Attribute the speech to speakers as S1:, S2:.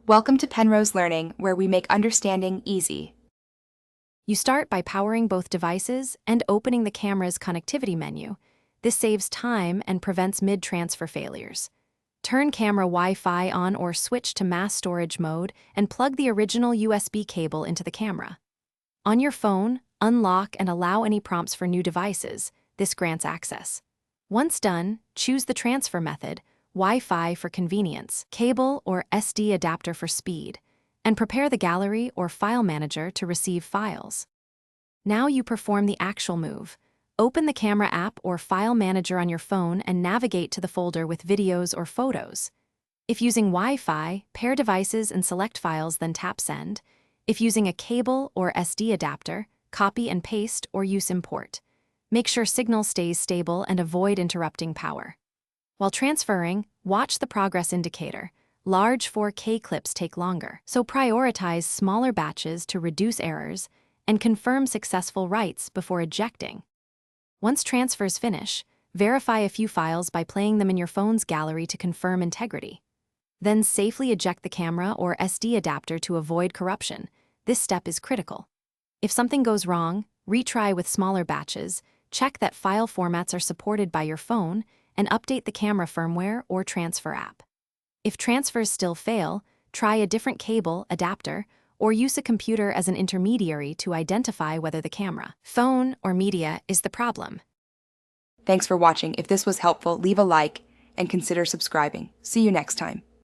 S1: Welcome to Penrose Learning, where we make understanding easy.
S2: You start by powering both devices and opening the camera's connectivity menu. This saves time and prevents mid-transfer failures. Turn camera Wi-Fi on or switch to mass storage mode and plug the original USB cable into the camera. On your phone, unlock and allow any prompts for new devices. This grants access. Once done, choose the transfer method, Wi-Fi for convenience, cable or SD adapter for speed, and prepare the gallery or file manager to receive files. Now you perform the actual move. Open the camera app or file manager on your phone and navigate to the folder with videos or photos. If using Wi-Fi, pair devices and select files, then tap Send. If using a cable or SD adapter, copy and paste or use Import. Make sure signal stays stable and avoid interrupting power. While transferring, watch the progress indicator. Large 4K clips take longer, so prioritize smaller batches to reduce errors and confirm successful writes before ejecting. Once transfers finish, verify a few files by playing them in your phone's gallery to confirm integrity. Then safely eject the camera or SD adapter to avoid corruption. This step is critical. If something goes wrong, retry with smaller batches, check that file formats are supported by your phone, and update the camera firmware or transfer app. If transfers still fail, try a different cable, adapter, or use a computer as an intermediary to identify whether the camera, phone, or media is the problem.
S1: Thanks for watching. If this was helpful, leave a like and consider subscribing. See you next time.